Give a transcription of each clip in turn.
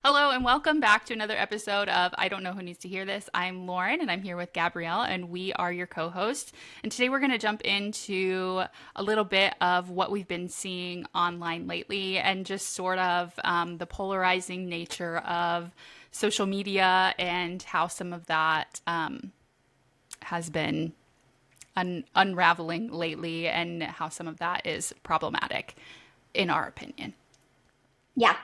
Hello and welcome back to another episode of I Don't Know Who Needs to Hear This. I'm Lauren and I'm here with Gabrielle and we are your co-hosts. And today we're going to jump into a little bit of what we've been seeing online lately and just sort of the polarizing nature of social media and how some of that has been unraveling lately and how some of that is problematic in our opinion. Yeah.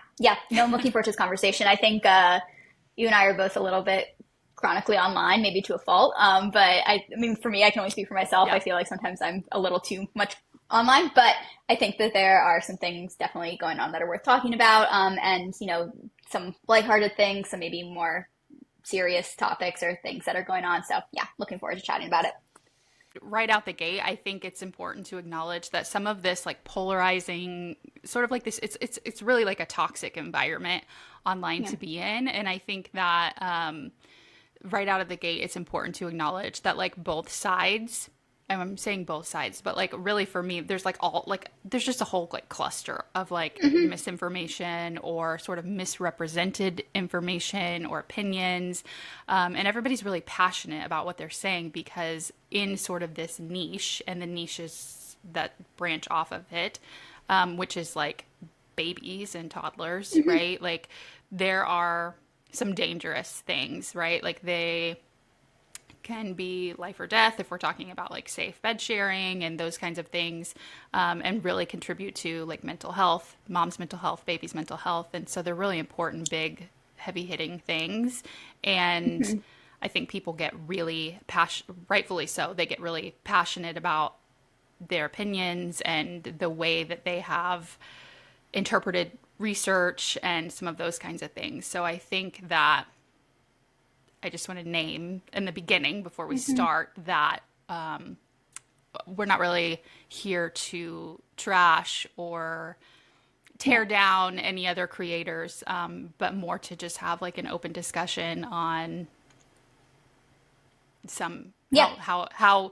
No, I'm looking forward to this conversation. I think you and I are both a little bit chronically online, maybe to a fault. But I mean, for me, I can only speak for myself. Yeah. I feel like sometimes I'm a little too much online, but I think that there are some things definitely going on that are worth talking about. And some lighthearted things, some maybe more serious topics or things that are going on. So yeah, looking forward to chatting about it. Right out the gate, I think it's important to acknowledge that some of this like polarizing sort of like this it's really like a toxic environment online Yeah. to be in. And I think that right out of the gate, it's important to acknowledge that like both sides, and I'm saying both sides, but like really for me, there's like all like there's just a whole like cluster of like misinformation or sort of misrepresented information or opinions. And everybody's really passionate about what they're saying because in sort of this niche and the niches that branch off of it, which is like babies and toddlers, right? Like there are some dangerous things, right? Like they can be life or death if we're talking about like safe bed sharing and those kinds of things, and really contribute to like mental health, mom's mental health, baby's mental health. And so they're really important, big, heavy hitting things. And I think people get really rightfully so, they get really passionate about their opinions and the way that they have interpreted research and some of those kinds of things. So I think that I just want to name in the beginning before we start that we're not really here to trash or tear down any other creators, but more to just have like an open discussion on some Yeah. how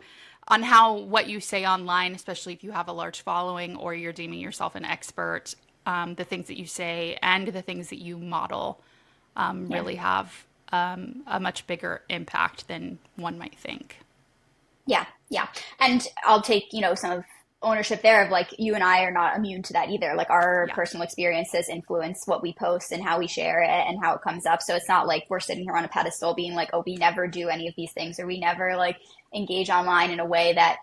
what you say online, especially if you have a large following or you're deeming yourself an expert, the things that you say and the things that you model really have a much bigger impact than one might think. Yeah. And I'll take, some of ownership there of like you and I are not immune to that either. Like our Yeah. personal experiences influence what we post and how we share it and how it comes up. So it's not like we're sitting here on a pedestal being like, oh, we never do any of these things or we never like engage online in a way that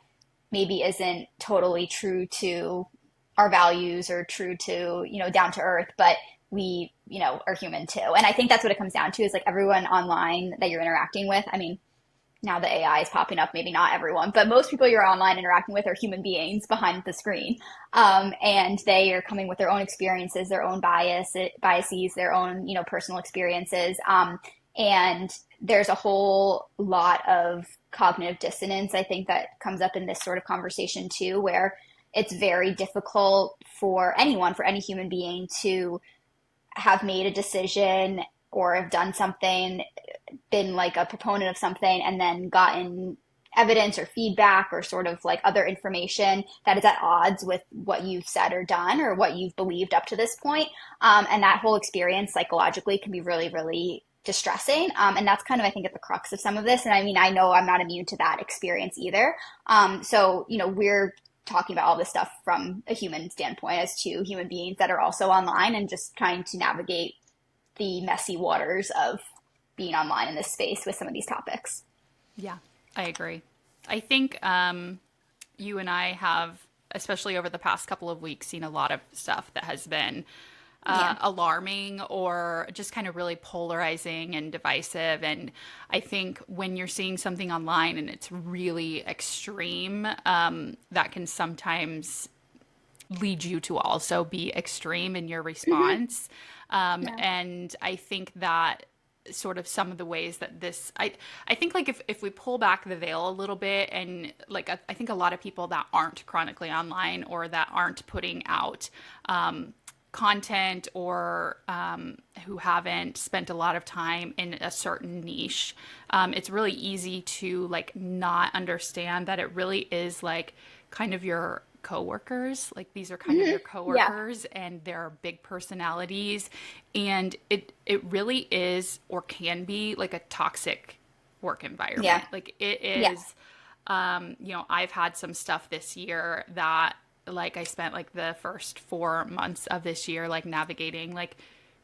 maybe isn't totally true to our values or true to, down to earth, but we, are human too. And I think that's what it comes down to is like everyone online that you're interacting with. I mean, now the AI is popping up, maybe not everyone, but most people you're online interacting with are human beings behind the screen. And they are coming with their own experiences, their own biases, their own, personal experiences. And there's a whole lot of cognitive dissonance, I think, that comes up in this sort of conversation too, where it's very difficult for anyone, for any human being to have made a decision or have done something, been like a proponent of something, and then gotten evidence or feedback or sort of like other information that is at odds with what you've said or done or what you've believed up to this point. And that whole experience psychologically can be really, really distressing. And that's kind of, I think, at the crux of some of this. And I mean, I know I'm not immune to that experience either. So, we're talking about all this stuff from a human standpoint as two human beings that are also online and just trying to navigate the messy waters of being online in this space with some of these topics. Yeah, I agree. I think you and I have, especially over the past couple of weeks, seen a lot of stuff that has been alarming or just kind of really polarizing and divisive. And I think when you're seeing something online and it's really extreme, that can sometimes lead you to also be extreme in your response. And I think that sort of some of the ways that I think like if we pull back the veil a little bit and like I think a lot of people that aren't chronically online or that aren't putting out content or who haven't spent a lot of time in a certain niche, it's really easy to like not understand that it really is like kind of your coworkers. Like these are kind of your Yeah. coworkers and they're big personalities. And it really is or can be like a toxic work Yeah. environment. Like it Yeah. is, I've had some stuff this year that like I spent like the first 4 months of this year like navigating like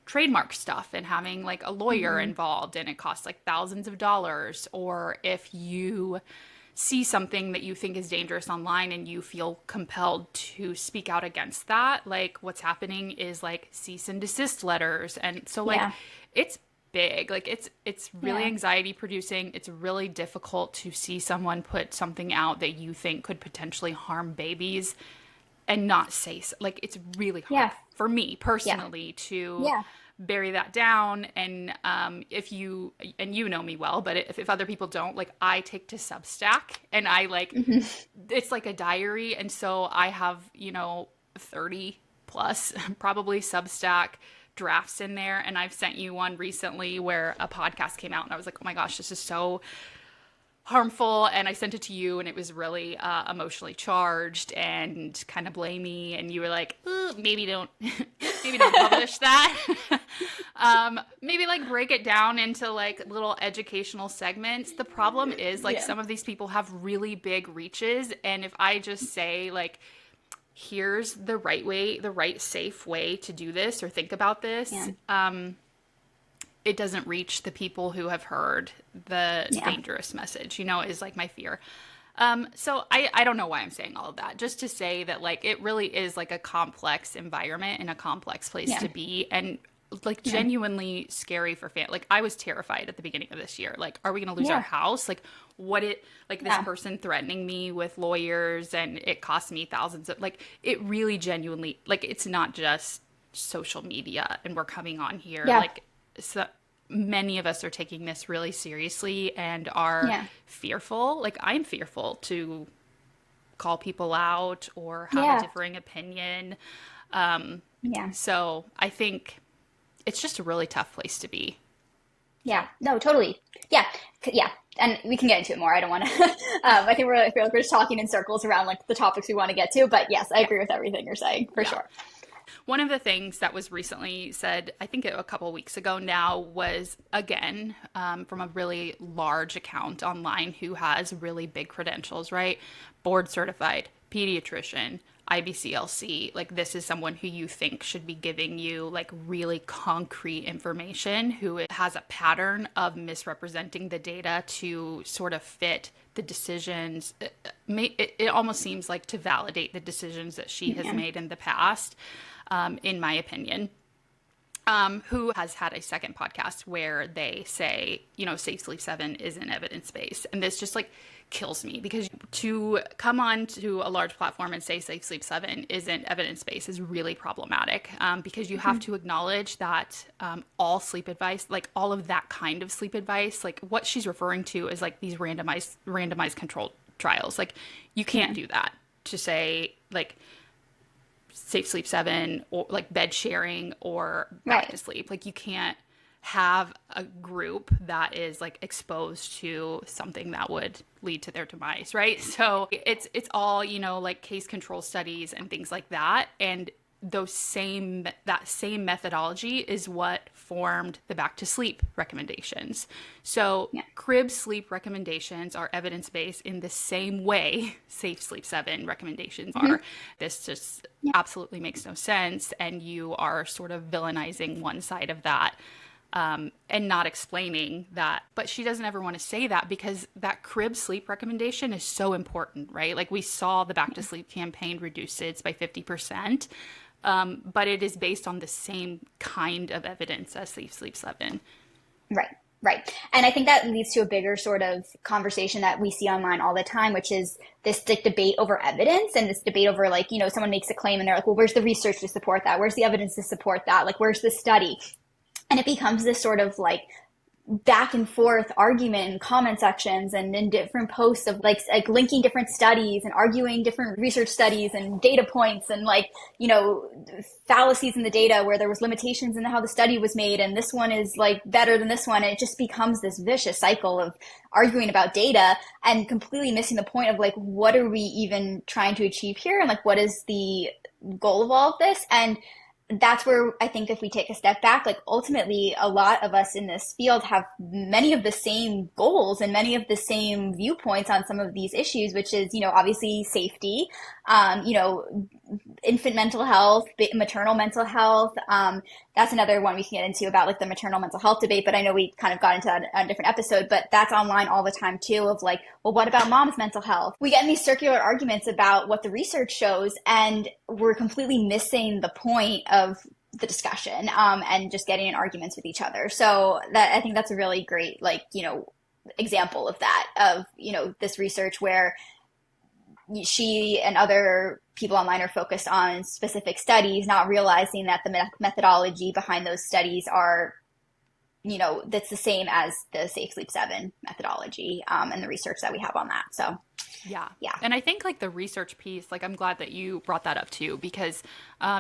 trademark stuff and having like a lawyer Hmm. involved and it costs like thousands of dollars. Or if you see something that you think is dangerous online and you feel compelled to speak out against that, like what's happening is like cease and desist letters. And so like Yeah. it's big. Like it's really Yeah. anxiety producing. It's really difficult to see someone put something out that you think could potentially harm babies and not say so. Like it's really hard Yeah. for me Yeah. personally to Yeah. bury that down. And if you and you know me well, but if other people don't, like I take to Substack and I like Hmm. it's like a diary. And so I have 30 plus probably Substack drafts in there. And I've sent you one recently where a podcast came out and I was like, oh my gosh, this is so harmful. And I sent it to you and it was really emotionally charged and kind of blamey. And you were like, maybe don't maybe don't publish that. Maybe like break it down into like little educational segments. The problem is like Yeah. some of these people have really big reaches. And if I just say like, here's the right way, the right safe way to do this or think about this, Yeah. it doesn't reach the people who have heard the Yeah. dangerous message, is like my fear. So I don't know why I'm saying all of that. Just to say that like it really is like a complex environment and a complex place Yeah. to be, and like Yeah. genuinely scary for Like I was terrified at the beginning of this year. Like, are we going to lose our Yeah. house? Like, like this Yeah. person threatening me with lawyers, and it cost me thousands of like. It really genuinely like it's not just social media, and we're coming on here Yeah. like so many of us are taking this really seriously and are Yeah. fearful. Like I'm fearful to call people out or have a Yeah. differing opinion. Yeah. So I think it's just a really tough place to be. Yeah, no, totally. Yeah, yeah, and we can get into it more. I don't want to. I think I feel like we're just talking in circles around like the topics we want to get to. But yes, I Yeah. agree with everything you're saying for Yeah. sure. One of the things that was recently said, I think a couple of weeks ago now, was again from a really large account online who has really big credentials, right? Board certified, pediatrician, IBCLC. Like this is someone who you think should be giving you like really concrete information, who has a pattern of misrepresenting the data to sort of fit the decisions. It almost seems like to validate the decisions that she has Yeah. made in the past, in my opinion. Who has had a second podcast where they say, Safe Sleep 7 isn't evidence based. And this just like kills me, because to come on to a large platform and say Safe Sleep 7 isn't evidence based is really problematic, because you have to acknowledge that all sleep advice, like all of that kind of sleep advice, like what she's referring to is like these randomized controlled trials. Like you can't do that to say like Safe Sleep 7 or like bed sharing or back Right. to sleep. Like you can't have a group that is like exposed to something that would lead to their demise, right? So it's all, like case control studies and things like that. And that same methodology is what formed the back to sleep recommendations. So Yeah. crib sleep recommendations are evidence-based in the same way Safe Sleep 7 recommendations are. This just Yeah. absolutely makes no sense, and you are sort of villainizing one side of that, and not explaining that. But she doesn't ever want to say that, because that crib sleep recommendation is so important, right? Like we saw the back to sleep campaign reduce SIDS by 50%, but it is based on the same kind of evidence as Safe Sleep 7. Right. Right. And I think that leads to a bigger sort of conversation that we see online all the time, which is this like debate over evidence, and this debate over like, someone makes a claim and they're like, well, where's the research to support that? Where's the evidence to support that? Like, where's the study? And it becomes this sort of like back and forth argument in comment sections and in different posts of like linking different studies and arguing different research studies and data points and like, fallacies in the data where there was limitations in how the study was made and this one is like better than this one. And it just becomes this vicious cycle of arguing about data and completely missing the point of like, what are we even trying to achieve here? And like, what is the goal of all of this? And that's where I think if we take a step back, like ultimately a lot of us in this field have many of the same goals and many of the same viewpoints on some of these issues, which is, obviously safety, infant mental health, maternal mental health. That's another one we can get into about like the maternal mental health debate, but I know we kind of got into that in a different episode, but that's online all the time too of like, well, what about mom's mental health? We get in these circular arguments about what the research shows and we're completely missing the point of the discussion and just getting in arguments with each other. So that I think that's a really great example of that, of this research where she and other people online are focused on specific studies, not realizing that the methodology behind those studies are, that's the same as the Safe Sleep 7 methodology and the research that we have on that. So yeah. Yeah. And I think like the research piece, like I'm glad that you brought that up too, because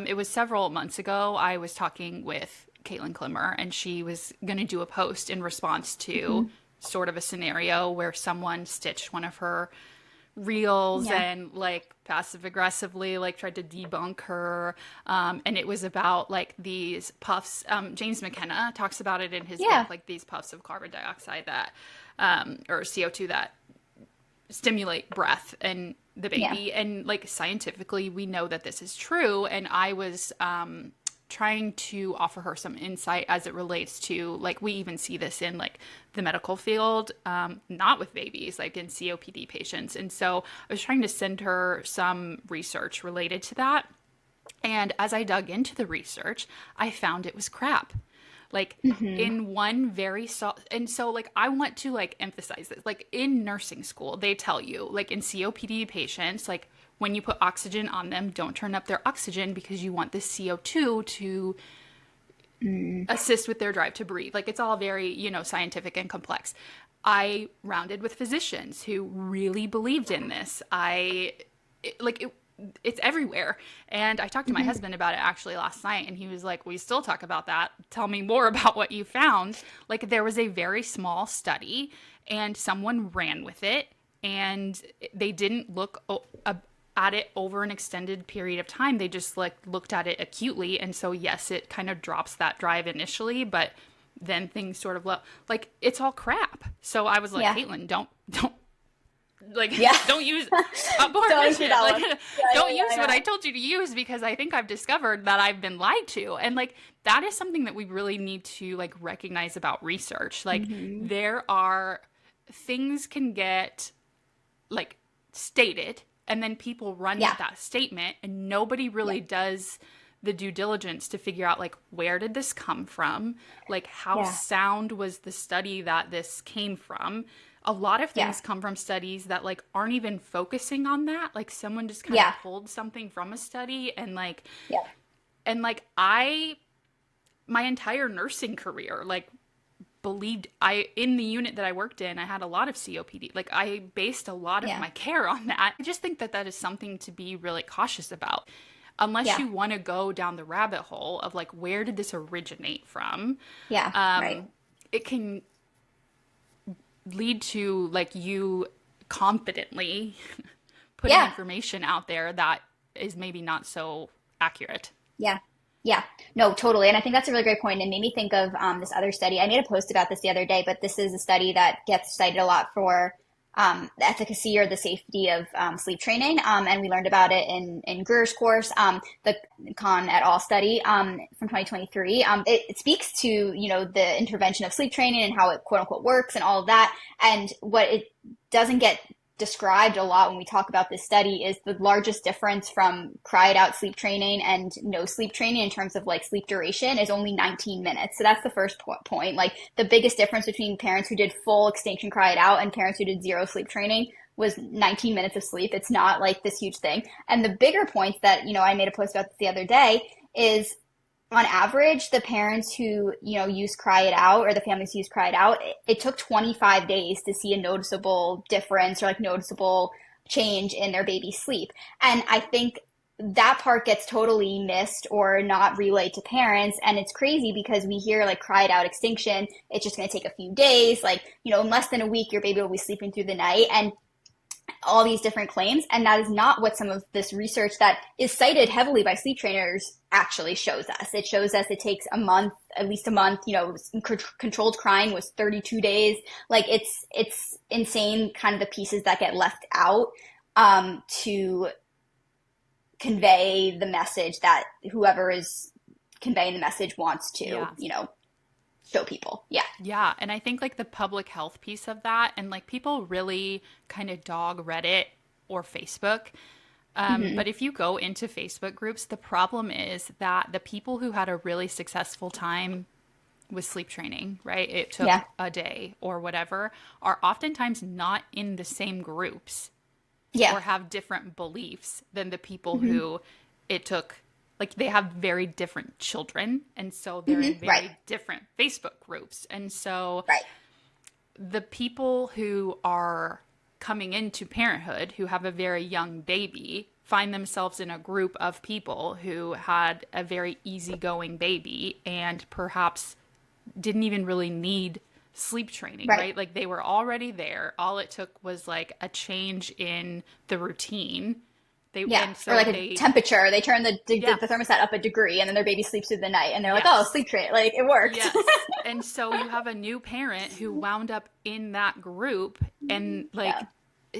it was several months ago, I was talking with Caitlin Klimmer and she was going to do a post in response to sort of a scenario where someone stitched one of her reels and like passive aggressively like tried to debunk her and it was about like these puffs. James McKenna talks about it in his book, like these puffs of carbon dioxide that or CO2 that stimulate breath and the baby and like scientifically we know that this is true, and I was trying to offer her some insight as it relates to like we even see this in like the medical field, not with babies, like in COPD patients. And so I was trying to send her some research related to that, and as I dug into the research I found it was crap, like in one and so like I want to like emphasize this, like in nursing school they tell you like in COPD patients, like when you put oxygen on them, don't turn up their oxygen because you want the CO2 to assist with their drive to breathe. Like it's all very, scientific and complex. I rounded with physicians who really believed in this. It's everywhere. And I talked to my husband about it actually last night, and he was like, we still talk about that. Tell me more about what you found. Like there was a very small study and someone ran with it and they didn't look at it over an extended period of time. They just like looked at it acutely. And so yes, it kind of drops that drive initially, but then things sort of like it's all crap. So I was like, Caitlin, don't don't use abortion. Don't use what I told you to use, because I think I've discovered that I've been lied to. And like that is something that we really need to like recognize about research. Like there are things can get like stated and then people run with that statement and nobody really does the due diligence to figure out like where did this come from, like how sound was the study that this came from. A lot of things come from studies that like aren't even focusing on that, like someone just kind of pulled something from a study and like and like my entire nursing career like believed in the unit that I worked in, I had a lot of COPD. Like I based a lot of my care on that. I just think that that is something to be really cautious about. Unless you want to go down the rabbit hole of like, where did this originate from? It can lead to like you confidently putting information out there that is maybe not so accurate. Yeah, no, totally. And I think that's a really great point. And made me think of this other study. I made a post about this the other day, but this is a study that gets cited a lot for the efficacy or the safety of sleep training. And we learned about it in Greer's course, the Khan et al. Study from 2023. It speaks to, the intervention of sleep training and how it quote unquote works and all of that. And what it doesn't get described a lot when we talk about this study is the largest difference from cry it out sleep training and no sleep training in terms of like sleep duration is only 19 minutes. So that's the first point. Like the biggest difference between parents who did full extinction cry it out and parents who did zero sleep training was 19 minutes of sleep. It's not like this huge thing. And the bigger points that, I made a post about this the other day is on average, the parents who, use Cry It Out, or the families who use Cry It Out, it took 25 days to see a noticeable difference or like noticeable change in their baby's sleep. And I think that part gets totally missed or not relayed to parents. And it's crazy because we hear like Cry It Out extinction. It's just going to take a few days. Like, in less than a week, your baby will be sleeping through the night. And all these different claims, and that is not what some of this research that is cited heavily by sleep trainers actually shows us. It shows us it takes a month, at least a month. Controlled crying was 32 days. Like it's insane, kind of the pieces that get left out to convey the message that whoever is conveying the message wants to, show people. Yeah. Yeah. And I think like the public health piece of that, and like people really kind of dog Reddit or Facebook. But if you go into Facebook groups, the problem is that the people who had a really successful time with sleep training, right? It took a day or whatever, are oftentimes not in the same groups or have different beliefs than the people who it took. Like they have very different children, and so they're in very different Facebook groups. And so the people who are coming into parenthood who have a very young baby find themselves in a group of people who had a very easygoing baby and perhaps didn't even really need sleep training, right? Like they were already there. All it took was like a change in the routine. Or like a temperature. They turn the thermostat up a degree, and then their baby sleeps through the night, and they're like, "Oh, sleep train, like it worked." Yes. And so you have a new parent who wound up in that group, and like,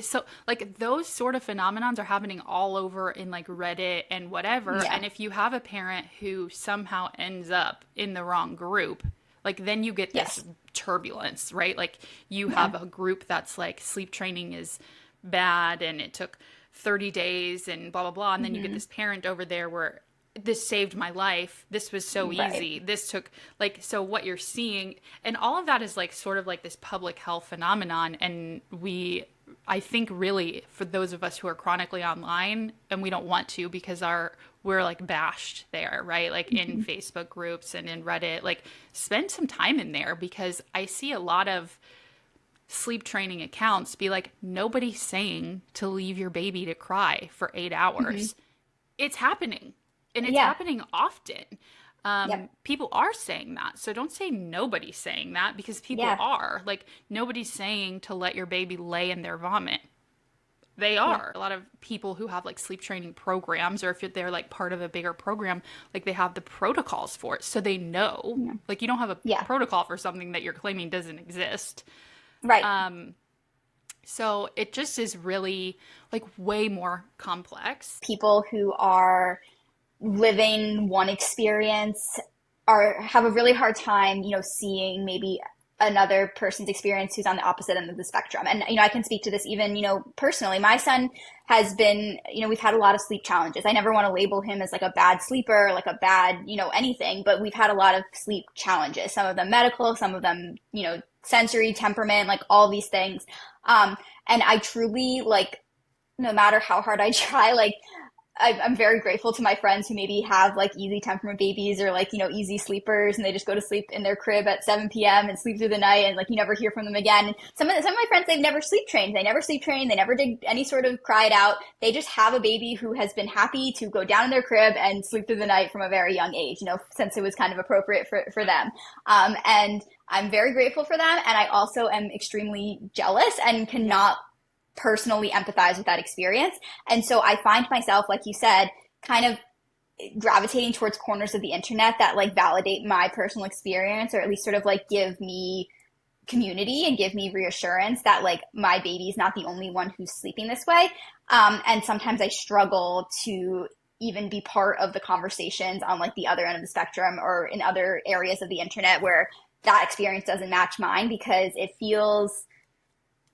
so like those sort of phenomenons are happening all over in like Reddit and whatever. And if you have a parent who somehow ends up in the wrong group, like then you get this turbulence, right? Like you have a group that's like sleep training is bad, and it took 30 days and blah, blah, blah. And then you get this parent over there where this saved my life. This was so easy. This took like, so what you're seeing, and all of that is like sort of like this public health phenomenon. And I think really for those of us who are chronically online, and we don't want to because we're like bashed there, right? Like in Facebook groups and in Reddit, like spend some time in there, because I see a lot of sleep training accounts be like, nobody's saying to leave your baby to cry for 8 hours. It's happening, and it's happening often. People are saying that. So don't say nobody's saying that, because people are. Like, nobody's saying to let your baby lay in their vomit. They are. A lot of people who have like sleep training programs, or if they're like part of a bigger program, like they have the protocols for it. So they know. Like you don't have a protocol for something that you're claiming doesn't exist. Right. So it just is really like way more complex. People who are living one experience have a really hard time, seeing maybe another person's experience who's on the opposite end of the spectrum. And, I can speak to this even, personally. My son has been, we've had a lot of sleep challenges. I never want to label him as like a bad sleeper, like a bad, anything, but we've had a lot of sleep challenges, some of them medical, some of them, sensory, temperament, like all these things. And I truly, like, no matter how hard I try, like, I'm very grateful to my friends who maybe have like easy temperament babies, or like, easy sleepers, and they just go to sleep in their crib at 7 p.m. and sleep through the night, and like you never hear from them again. And some of my friends, they've never sleep trained. They never sleep trained. They never did any sort of Cry It Out. They just have a baby who has been happy to go down in their crib and sleep through the night from a very young age, since it was kind of appropriate for them. And I'm very grateful for them. And I also am extremely jealous and cannot personally empathize with that experience. And so I find myself, like you said, kind of gravitating towards corners of the internet that like validate my personal experience, or at least sort of like give me community and give me reassurance that like my baby is not the only one who's sleeping this way. And sometimes I struggle to even be part of the conversations on like the other end of the spectrum, or in other areas of the internet where that experience doesn't match mine, because it feels,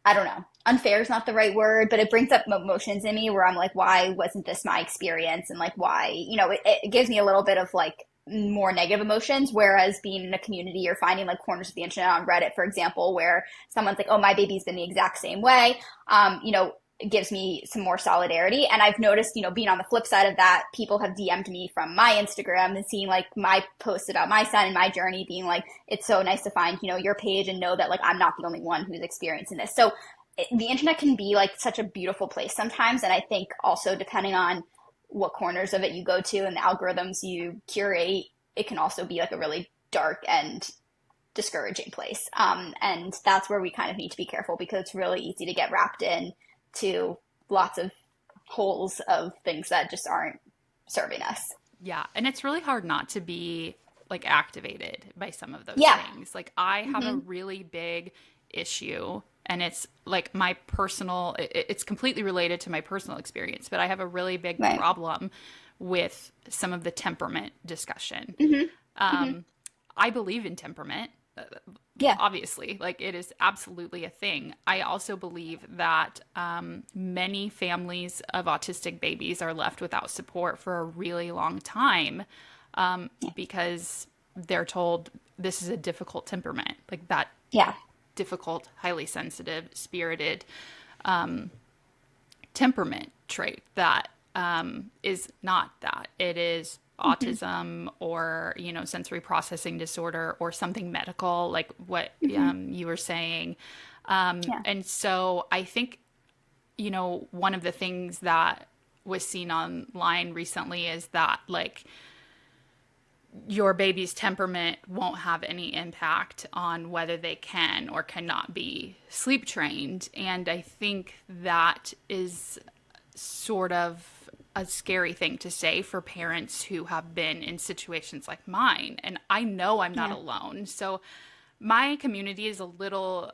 I don't know, unfair is not the right word, but it brings up emotions in me where I'm like, why wasn't this my experience? And like, why, it gives me a little bit of like more negative emotions. Whereas being in a community, you're finding like corners of the internet on Reddit, for example, where someone's like, oh, my baby's been the exact same way. gives me some more solidarity. And I've noticed, being on the flip side of that, people have DM'd me from my Instagram and seeing like my posts about my son and my journey, being like, it's so nice to find, your page and know that like I'm not the only one who's experiencing this. So the internet can be like such a beautiful place sometimes. And I think also depending on what corners of it you go to and the algorithms you curate, it can also be like a really dark and discouraging place. And that's where we kind of need to be careful, because it's really easy to get wrapped in to lots of holes of things that just aren't serving us. Yeah. And it's really hard not to be like activated by some of those Yeah. things. Like I have a really big issue, and it's like my personal, it's completely related to my personal experience, but I have a really big Right. problem with some of the temperament discussion. I believe in temperament. Yeah. Obviously, like it is absolutely a thing. I also believe that many families of autistic babies are left without support for a really long time, because they're told this is a difficult temperament, like that Yeah. difficult, highly sensitive, spirited temperament trait that is not that. It is autism or, sensory processing disorder or something medical, like what you were saying. Yeah. And so I think, one of the things that was seen online recently is that like your baby's temperament won't have any impact on whether they can or cannot be sleep trained. And I think that is sort of a scary thing to say for parents who have been in situations like mine. And I know I'm not Yeah. alone. So my community is a little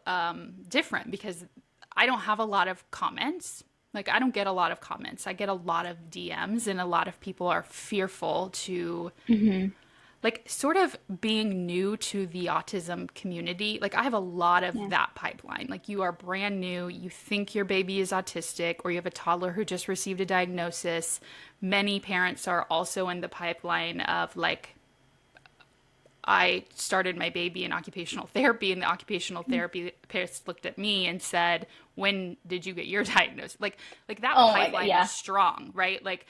different because I don't have a lot of comments. Like, I don't get a lot of comments. I get a lot of DMs, and a lot of people are fearful to like sort of being new to the autism community. Like I have a lot of that pipeline. Like you are brand new, you think your baby is autistic, or you have a toddler who just received a diagnosis. Many parents are also in the pipeline of like, I started my baby in occupational therapy, and the occupational therapist looked at me and said, "When did you get your diagnosis?" Like that Oh my God. pipeline Yeah. is strong, right? Like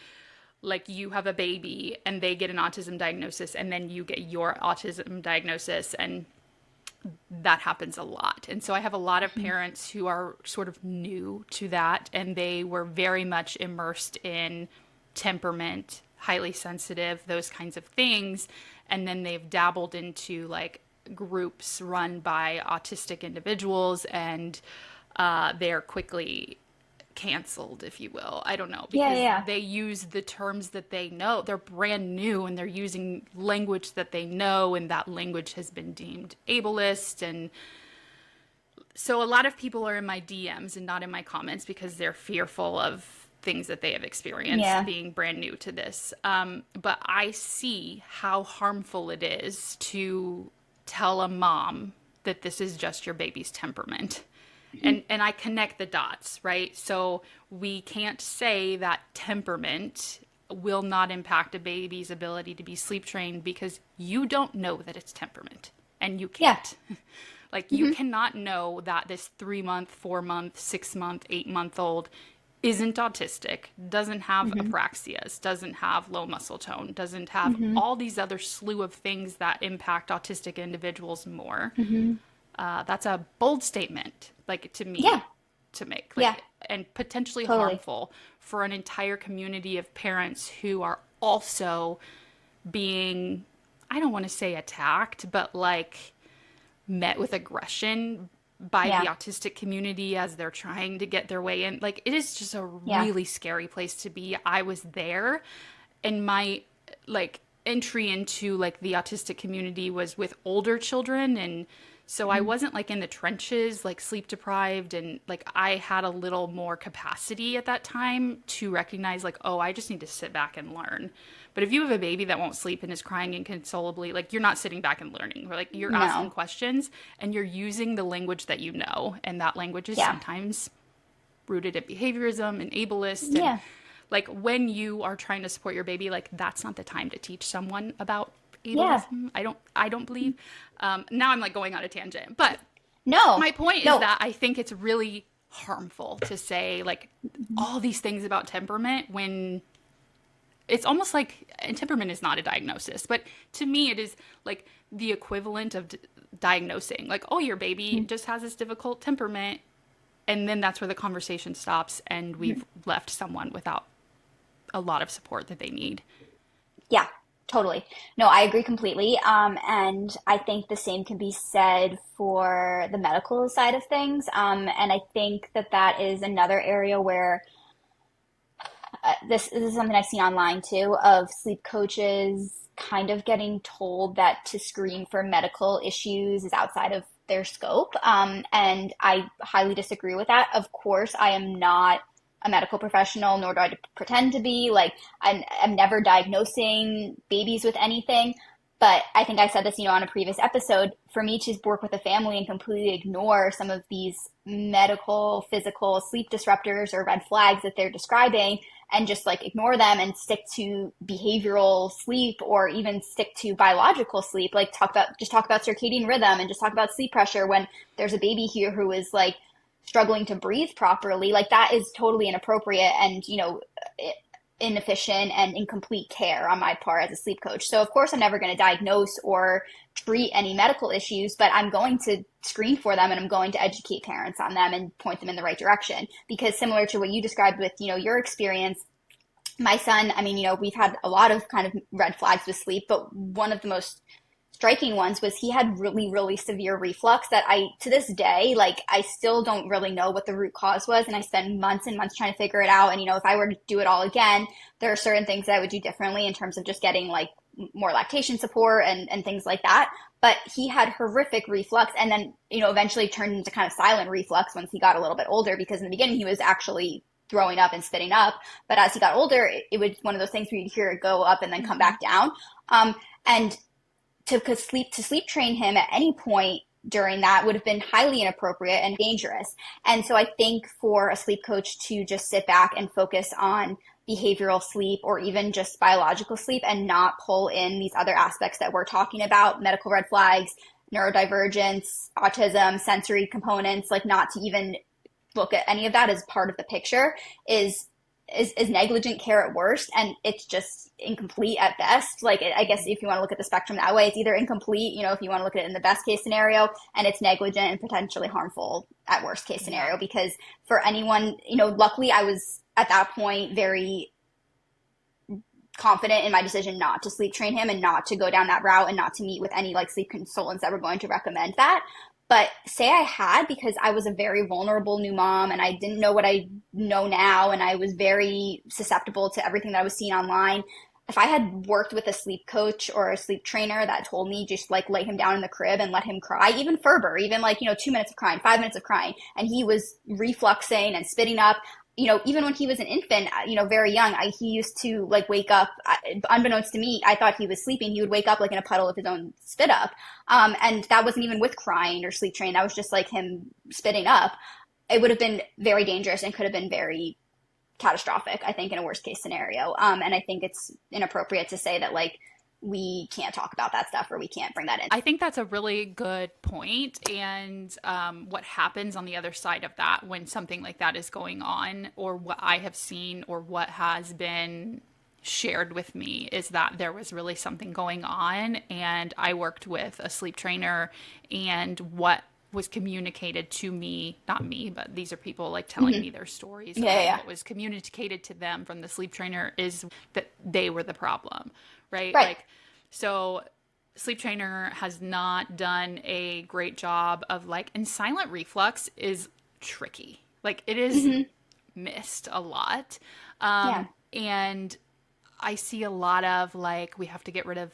you have a baby and they get an autism diagnosis, and then you get your autism diagnosis, and that happens a lot. And so I have a lot of parents who are sort of new to that, and they were very much immersed in temperament, highly sensitive, those kinds of things. And then they've dabbled into like groups run by autistic individuals, and they're quickly canceled, if you will. I don't know, Yeah. because Yeah. they use the terms that they know. They're brand new, and they're using language that they know, and that language has been deemed ableist. And so a lot of people are in my DMs and not in my comments because they're fearful of things that they have experienced Yeah. being brand new to this. But I see how harmful it is to tell a mom that this is just your baby's temperament. And I connect the dots, right? So we can't say that temperament will not impact a baby's ability to be sleep trained because you don't know that it's temperament, and you Yeah. can't. Like you cannot know that this 3-month, 4-month, 6-month, 8-month old isn't autistic, doesn't have apraxias, doesn't have low muscle tone, doesn't have all these other slew of things that impact autistic individuals more. That's a bold statement, like to me, Yeah. to make, Yeah. like, and potentially Totally. harmful for an entire community of parents who are also being, I don't want to say attacked, but like met with aggression by the Yeah. autistic community as they're trying to get their way in. Like it is just a Yeah. really scary place to be. I was there, and my like entry into like the autistic community was with older children, and so I wasn't like in the trenches, like sleep deprived, and like I had a little more capacity at that time to recognize like, oh, I just need to sit back and learn. But if you have a baby that won't sleep and is crying inconsolably, like you're not sitting back and learning, or like you're asking No. questions and you're using the language that you know, and that language is Yeah. sometimes rooted in behaviorism and ableist. And Yeah. like when you are trying to support your baby, like that's not the time to teach someone about Yeah. ableism. I don't believe. Now I'm like going on a tangent, but No. my point is No. that I think it's really harmful to say like all these things about temperament when it's almost like, and temperament is not a diagnosis, but to me it is like the equivalent of diagnosing like, oh, your baby just has this difficult temperament, and then that's where the conversation stops and we've left someone without a lot of support that they need. Yeah, totally. No, I agree completely. And I think the same can be said for the medical side of things. And I think that that is another area where this is something I've seen online too, of sleep coaches kind of getting told that to screen for medical issues is outside of their scope. And I highly disagree with that. Of course, I am not a medical professional, nor do I pretend to be. Like, I'm never diagnosing babies with anything. But I think I said this, on a previous episode, for me to work with a family and completely ignore some of these medical, physical sleep disruptors or red flags that they're describing and just like ignore them and stick to behavioral sleep or even stick to biological sleep, like talk about circadian rhythm and just talk about sleep pressure when there's a baby here who is like struggling to breathe properly, like that is totally inappropriate and, inefficient and incomplete care on my part as a sleep coach. So of course I'm never going to diagnose or treat any medical issues, but I'm going to screen for them and I'm going to educate parents on them and point them in the right direction. Because similar to what you described with, your experience, my son, I mean, we've had a lot of kind of red flags with sleep, but one of the most striking ones was he had really, really severe reflux that to this day, like, I still don't really know what the root cause was. And I spent months and months trying to figure it out. And, if I were to do it all again, there are certain things that I would do differently in terms of just getting like more lactation support and things like that. But he had horrific reflux and then, eventually turned into kind of silent reflux once he got a little bit older, because in the beginning he was actually throwing up and spitting up. But as he got older, it was one of those things where you'd hear it go up and then come back down. And to sleep train him at any point during that would have been highly inappropriate and dangerous. And so I think for a sleep coach to just sit back and focus on behavioral sleep or even just biological sleep and not pull in these other aspects that we're talking about, medical red flags, neurodivergence, autism, sensory components, like not to even look at any of that as part of the picture is negligent care at worst, and it's just incomplete at best. Like, I guess if you want to look at the spectrum that way, it's either incomplete, if you want to look at it in the best case scenario, and it's negligent and potentially harmful at worst case scenario. Because for anyone, luckily I was at that point very confident in my decision not to sleep train him and not to go down that route and not to meet with any like sleep consultants that were going to recommend that. But say I had, because I was a very vulnerable new mom and I didn't know what I know now and I was very susceptible to everything that I was seeing online. If I had worked with a sleep coach or a sleep trainer that told me just like lay him down in the crib and let him cry, even Ferber, even like, 2 minutes of crying, 5 minutes of crying, and he was refluxing and spitting up, even when he was an infant, very young, he used to like wake up, unbeknownst to me, I thought he was sleeping. He would wake up like in a puddle of his own spit up. And that wasn't even with crying or sleep train. That was just like him spitting up. It would have been very dangerous and could have been very catastrophic, I think, in a worst case scenario. And I think it's inappropriate to say that like we can't talk about that stuff or we can't bring that in. I think that's a really good point. And what happens on the other side of that when something like that is going on, or what I have seen or what has been shared with me, is that there was really something going on. And I worked with a sleep trainer, and what was communicated to me, not me, but these are people like telling me their stories. What was communicated to them from the sleep trainer is that they were the problem, right? Like, so sleep trainer has not done a great job of like, and silent reflux is tricky. Like, it is missed a lot. And I see a lot of like, we have to get rid of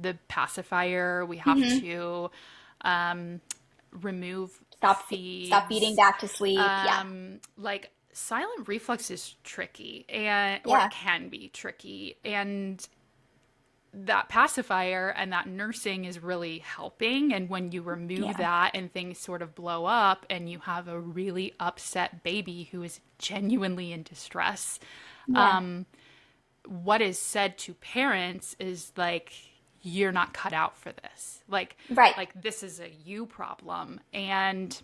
the pacifier. We have to remove stop feeding back to sleep. Like, silent reflux is tricky, and or it can be tricky, and that pacifier and that nursing is really helping. And when you remove that and things sort of blow up and you have a really upset baby who is genuinely in distress, what is said to parents is like, you're not cut out for this. Like, like, this is a you problem. And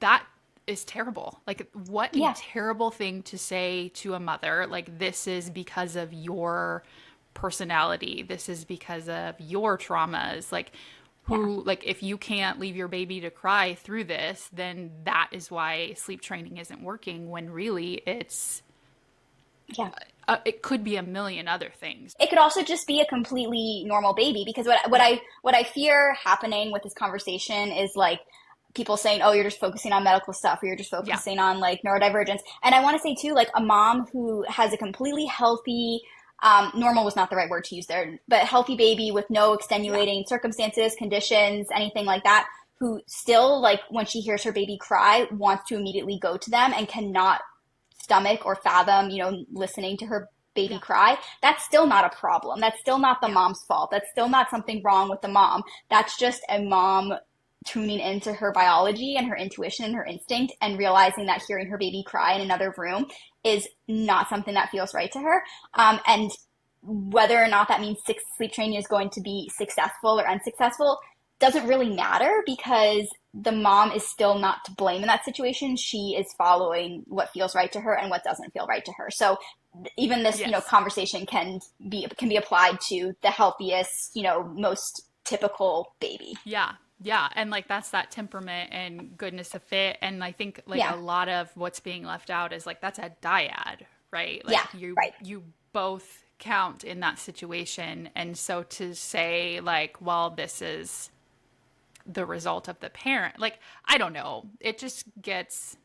that is terrible. Like, what a Yeah. terrible thing to say to a mother. Like, this is because of your personality. This is because of your traumas. Like, Yeah. who, like, if you can't leave your baby to cry through this, then that is why sleep training isn't working, when really Yeah. it could be a million other things. It could also just be a completely normal baby, because Yeah. what I fear happening with this conversation is like people saying, "Oh, you're just focusing on medical stuff, or you're just Yeah. focusing on like neurodivergence." And I want to say too, like a mom who has a completely healthy, normal was not the right word to use there, but healthy baby with no Yeah. extenuating circumstances, conditions, anything like that, who still like when she hears her baby cry wants to immediately go to them and cannot stomach or fathom, listening to her baby Yeah. cry, that's still not a problem. That's still not the Yeah. mom's fault. That's still not something wrong with the mom. That's just a mom tuning into her biology and her intuition and her instinct and realizing that hearing her baby cry in another room is not something that feels right to her. And whether or not that means sleep training is going to be successful or unsuccessful doesn't really matter, because the mom is still not to blame in that situation. She is following what feels right to her and what doesn't feel right to her. So even this, Yes. conversation can be applied to the healthiest, most typical baby. Yeah. Yeah. And like that's that temperament and goodness of fit. And I think like a Yeah. lot of what's being left out is like that's a dyad, right? Yeah. Like Right. you both count in that situation. And so to say like, well, this is the result of the parent, like I don't know. It just gets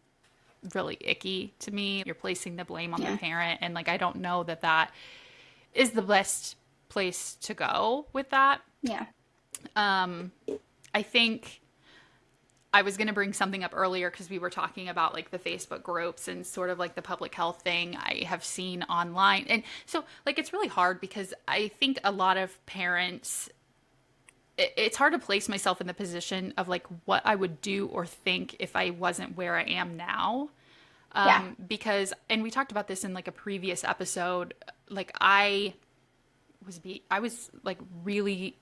really icky to me. You're placing the blame on the Yeah. parent, and like I don't know that that is the best place to go with that. Yeah. I think I was going to bring something up earlier because we were talking about like the Facebook groups and sort of like the public health thing I have seen online. And so, like, it's really hard because I think a lot of parents, it's hard to place myself in the position of like what I would do or think if I wasn't where I am now. Yeah. Because, and we talked about this in like a previous episode, like I was like really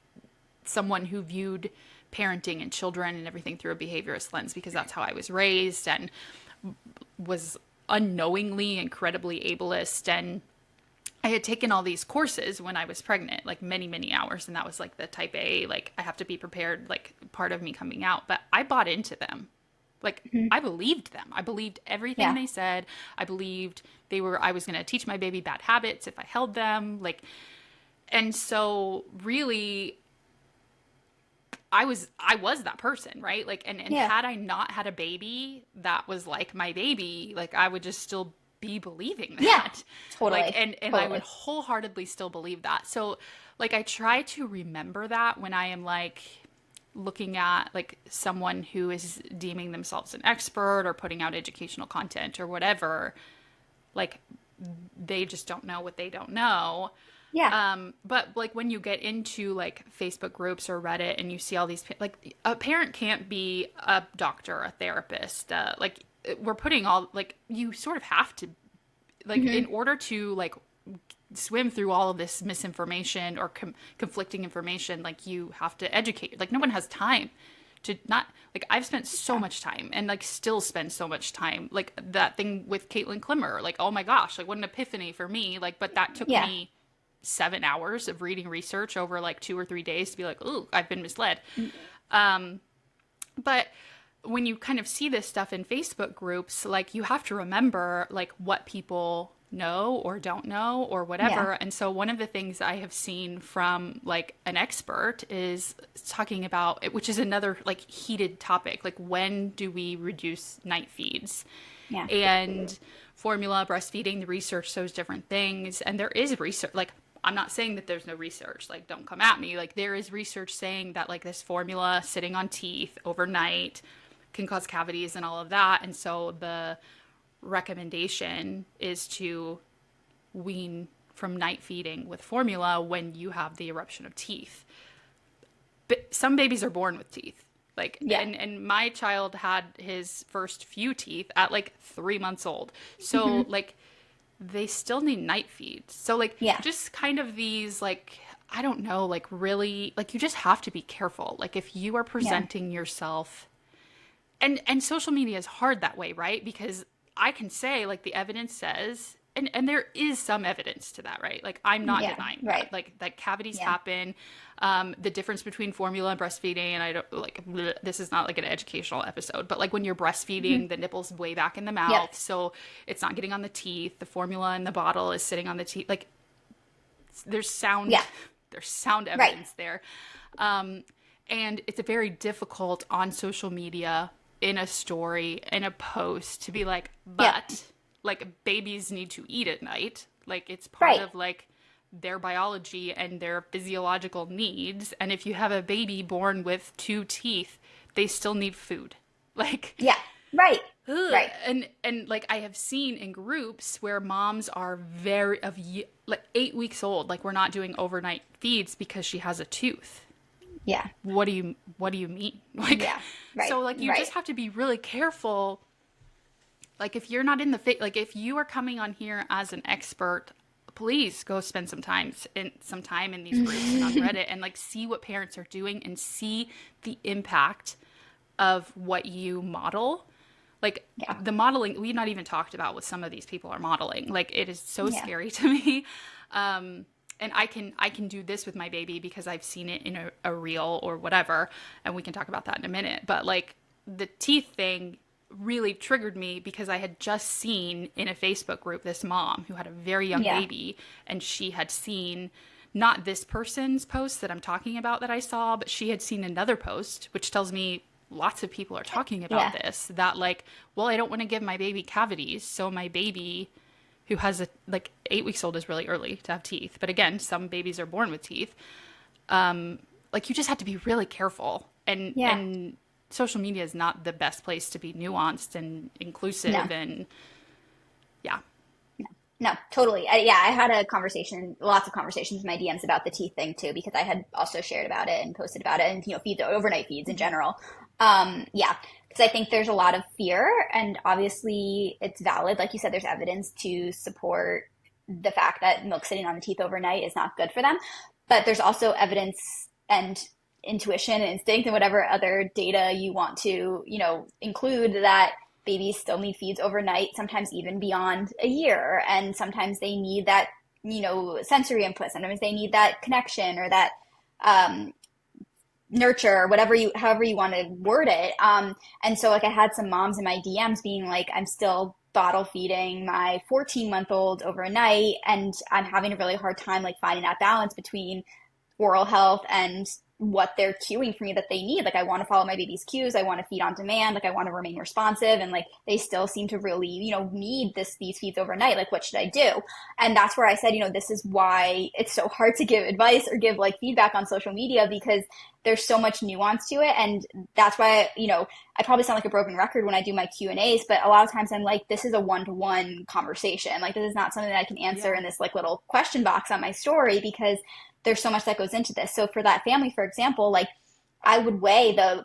someone who viewed parenting and children and everything through a behaviorist lens because that's how I was raised, and was unknowingly incredibly ableist. And I had taken all these courses when I was pregnant, like many, many hours. And that was like the type A, like I have to be prepared, like part of me coming out. But I bought into them. Like Mm-hmm. I believed them. I believed everything Yeah. they said. I believed I was going to teach my baby bad habits if I held them. Like, and so really I was that person, right? Like and Yeah. had I not had a baby that was like my baby, like I would just still be believing Yeah. that. Like Totally. and I would Totally. wholeheartedly still believe that. So like I try to remember that when I am like looking at like someone who is deeming themselves an expert or putting out educational content or whatever, like they just don't know what they don't know. Yeah. But like when you get into like Facebook groups or Reddit and you see all these, like a parent can't be a doctor, a therapist, like we're putting all, like you sort of have to, like in Mm-hmm. order to like swim through all of this misinformation or conflicting information, like you have to educate, like no one has time to not, like I've spent so Yeah. much time and like still spend so much time, like that thing with Caitlin Klimmer, like oh my gosh, like what an epiphany for me, like but that took Yeah. me 7 hours of reading research over like 2 or 3 days to be like, ooh, I've been misled. But when you kind of see this stuff in Facebook groups, like you have to remember like what people know or don't know or Yeah. whatever. And so one of the things I have seen from like an expert is talking about it, which is another like heated topic, like when do we reduce night feeds? Yeah. And formula, breastfeeding, the research shows different things. And there is research, like I'm not saying that there's no research, like don't come at me. Like there is research saying that like this formula sitting on teeth overnight can cause cavities and all of that. And so the recommendation is to wean from night feeding with formula when you have the eruption of teeth. But some babies are born with teeth. Like Yeah. and my child had his first few teeth at like 3 months old. So Mm-hmm. like they still need night feeds. So like Yeah. just kind of these like I don't know, like really like you just have to be careful. Like if you are Yeah. presenting yourself and social media is hard that way, right? Because I can say like the evidence says, and there is some evidence to that, right? Like I'm not Yeah, denying that, right. like that cavities Yeah. happen, the difference between formula and breastfeeding, and I don't like bleh, this is not like an educational episode, but like when you're breastfeeding, Hmm. the nipple's way back in the Yep. mouth, so it's not getting on the teeth. The formula in the bottle is sitting on the teeth. Like there's Yeah. sound, there's sound Right. evidence there. Um, and it's very difficult on social media, in a story, in a post, to be like, Yep. but like babies need to eat at night. Like it's part Right. of like their biology and their physiological needs. And if you have a baby born with two teeth, they still need food. Like, Yeah. Right. ugh. Right. And like I have seen in groups where moms are very like 8 weeks old, like we're not doing overnight feeds because she has a tooth. Yeah. What do you mean? Like, Yeah. Right. so like you Right. just have to be really careful. Like if you're not in the like if you are coming on here as an expert, please go spend some time in these groups and on Reddit and like see what parents are doing and see the impact of what you model. Like Yeah. the modeling we've not even talked about what some of these people are modeling. Like it is so Yeah. scary to me. And I can do this with my baby because I've seen it in a reel or whatever, and we can talk about that in a minute. But like the teeth thing really triggered me because I had just seen in a Facebook group this mom who had a very young Yeah. baby, and she had seen not this person's post that I'm talking about that I saw, but she had seen another post, which tells me lots of people are talking about Yeah. this, that like, well, I don't want to give my baby cavities, so my baby who has a like 8 weeks old is really early to have teeth. But again, some babies are born with teeth. Like you just have to be really careful. And Yeah. and social media is not the best place to be nuanced and No. inclusive and yeah. No, totally. Yeah, I had a conversation, lots of conversations in my DMs about the teeth thing too, because I had also shared about it and posted about it, and feed the overnight feeds in general. Yeah, because I think there's a lot of fear, and obviously it's valid. Like you said, there's evidence to support the fact that milk sitting on the teeth overnight is not good for them. But there's also evidence and intuition and instinct and whatever other data you want to, include that babies still need feeds overnight, sometimes even beyond a year. And sometimes they need that, sensory input. Sometimes they need that connection or that um, nurture, or however you want to word it. And so like I had some moms in my DMs being like, I'm still bottle feeding my 14-month-old overnight, and I'm having a really hard time like finding that balance between oral health and what they're cueing for me that they need. Like I want to follow my baby's cues. I want to feed on demand. Like I want to remain responsive. And like they still seem to really, need these feeds overnight. Like what should I do? And that's where I said, this is why it's so hard to give advice or give like feedback on social media, because there's so much nuance to it. And that's why, I probably sound like a broken record when I do my Q&As, but a lot of times I'm like, this is a one-to-one conversation. Like this is not something that I can answer Yeah. in this like little question box on my story, because there's so much that goes into this. So for that family, for example, like I would weigh the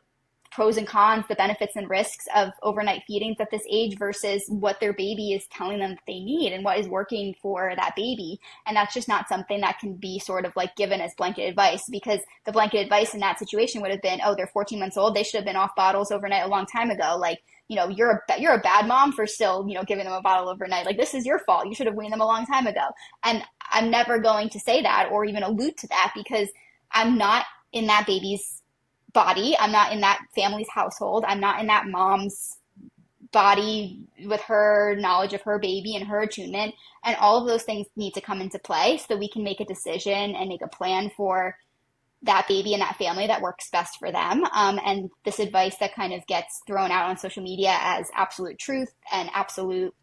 pros and cons, the benefits and risks of overnight feedings at this age versus what their baby is telling them that they need and what is working for that baby. And that's just not something that can be sort of like given as blanket advice, because the blanket advice in that situation would have been, oh, they're 14 months old, they should have been off bottles overnight a long time ago. Like, you're a bad mom for still, giving them a bottle overnight. Like this is your fault. You should have weaned them a long time ago. And I'm never going to say that or even allude to that, because I'm not in that baby's body. I'm not in that family's household. I'm not in that mom's body with her knowledge of her baby and her attunement. And all of those things need to come into play so that we can make a decision and make a plan for that baby and that family that works best for them. And this advice that kind of gets thrown out on social media as absolute truth and absolute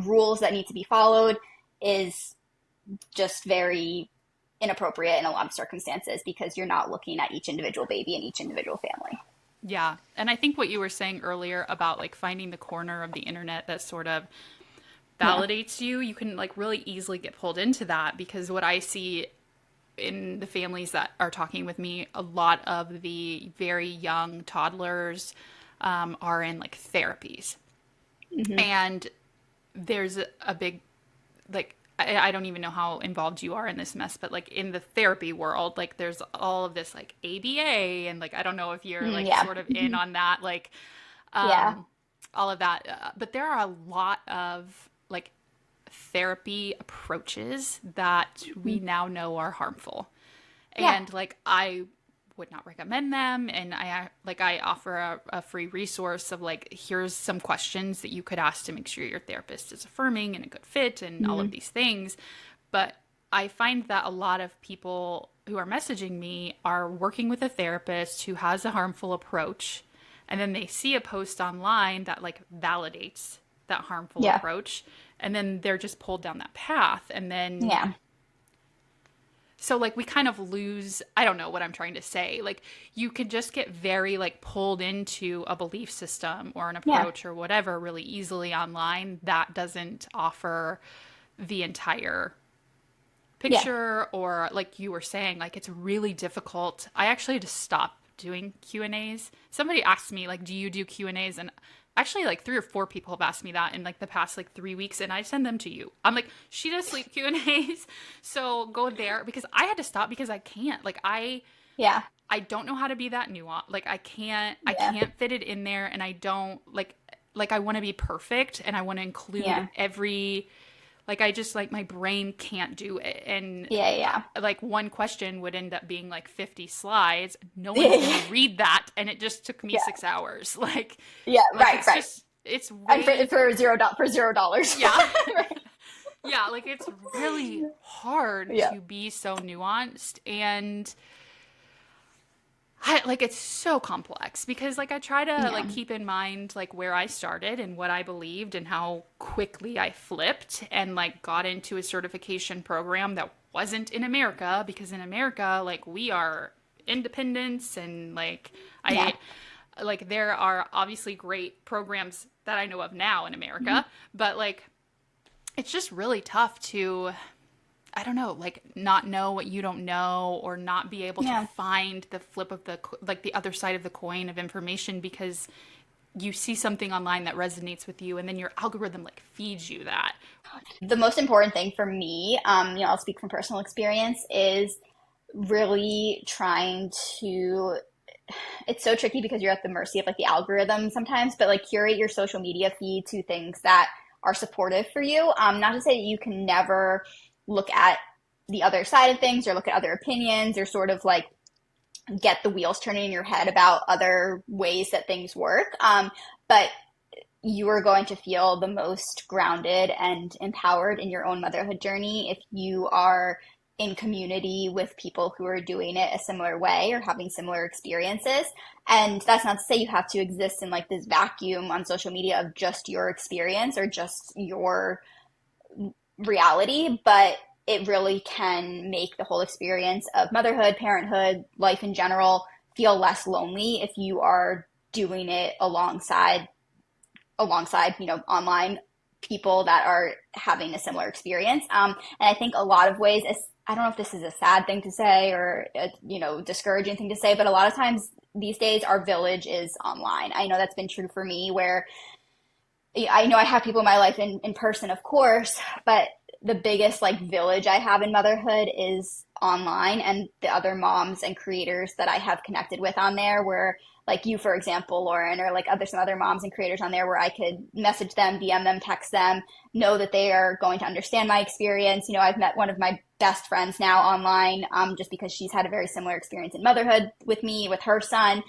rules that need to be followed is just very inappropriate in a lot of circumstances, because you're not looking at each individual baby and each individual family. Yeah. And I think what you were saying earlier about like finding the corner of the internet that sort of Yeah. validates you, you can like really easily get pulled into that, because what I see in the families that are talking with me, a lot of the very young toddlers are in like therapies. Mm-hmm. And there's a big, like, I don't even know how involved you are in this mess, but like in the therapy world, like there's all of this like ABA and like I don't know if you're like Yeah. sort of in on that, like Yeah. um, all of that. But there are a lot of like therapy approaches that we now know are harmful. Yeah. And like I would not recommend them, and I offer a free resource of like here's some questions that you could ask to make sure your therapist is affirming and a good fit and all of Mhm. these things. But I find that a lot of people who are messaging me are working with a therapist who has a harmful approach, and then they see a post online that like validates that harmful Yeah. approach, and then they're just pulled down that path. And then Yeah. so like we kind of lose, I don't know what I'm trying to say. Like you could just get very like pulled into a belief system or an Yeah. approach or whatever really easily online that doesn't offer the entire Yeah. picture. Or like you were saying, like it's really difficult. I actually had to stop doing Q&As. Somebody asked me like, do you do Q&As? And actually like 3 or 4 people have asked me that in like the past like 3 weeks, and I send them to you. I'm like, she does sleep Q&As, so go there, because I had to stop because I can't, like Yeah. I don't know how to be that nuanced. Like I Yeah. can't fit it in there, and I don't like I want to be perfect and I want to include Yeah. every, like I just like my brain can't do it. And Yeah. Yeah. like one question would end up being like 50 slides. No one's going Yeah. to read that, and it just took me Yeah. 6 hours. Yeah. Like Right. it's Right. just it's And way for $0. yeah. Right. Yeah, like it's really hard Yeah. to be so nuanced. And like it's so complex because like I try to like Yeah. keep in mind like where I started and what I believed and how quickly I flipped and like got into a certification program that wasn't in America, because in America like we are independence. And like Yeah. I like there are obviously great programs that I know of now in Mhm. America, but like it's just really tough to, I don't know, like not know what you don't know, or not be able to Yeah. find the flip of the like the other side of the coin of information, because you see something online that resonates with you and then your algorithm like feeds you that. The most important thing for me, I'll speak from personal experience, is really trying to, it's so tricky because you're at the mercy of like the algorithm sometimes, but like curate your social media feed to things that are supportive for you. Not to say that you can never look at the other side of things or look at other opinions or sort of like get the wheels turning in your head about other ways that things work. But you are going to feel the most grounded and empowered in your own motherhood journey if you are in community with people who are doing it a similar way or having similar experiences. And that's not to say you have to exist in like this vacuum on social media of just your experience or just your reality, but it really can make the whole experience of motherhood, parenthood, life in general feel less lonely if you are doing it alongside, online people that are having a similar experience. And I think a lot of ways, I don't know if this is a sad thing to say or a, discouraging thing to say, but a lot of times these days our village is online. I know that's been true for me, where I know I have people in my life in person, of course, but the biggest like village I have in motherhood is online, and the other moms and creators that I have connected with on there, where like you, for example, Lauren, or like some other moms and creators on there where I could message them, DM them, text them, know that they are going to understand my experience. I've met one of my best friends now online, just because she's had a very similar experience in motherhood with me, with her son.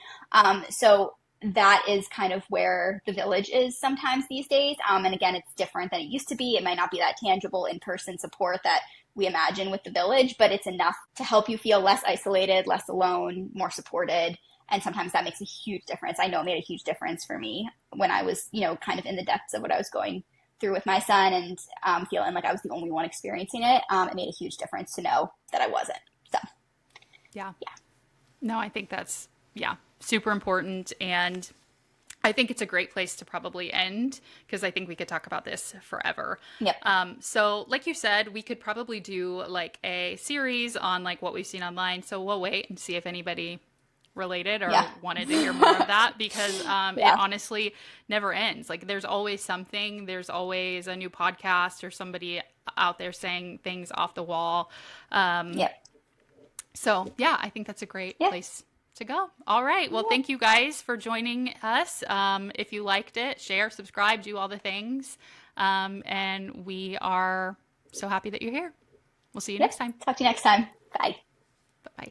So that is kind of where the village is sometimes these days. And again, it's different than it used to be. It might not be that tangible in-person support that we imagine with the village, but it's enough to help you feel less isolated, less alone, more supported. And sometimes that makes a huge difference. I know it made a huge difference for me when I was, kind of in the depths of what I was going through with my son, and feeling like I was the only one experiencing it. It made a huge difference to know that I wasn't. So, Yeah. yeah. No, I think that's, yeah, super important. And I think it's a great place to probably end, because I think we could talk about this forever. Yep. So like you said, we could probably do like a series on like what we've seen online. So we'll wait and see if anybody related or Yeah. wanted to hear more of that, because it Yeah. honestly never ends. Like there's always something, there's always a new podcast or somebody out there saying things off the wall. Um, Yep. so yeah, I think that's a great Yeah. place to go. All right. Well, Yeah. thank you guys for joining us. If you liked it, share, subscribe, do all the things. And we are so happy that you're here. We'll see you Yep. next time. Talk to you next time. Bye.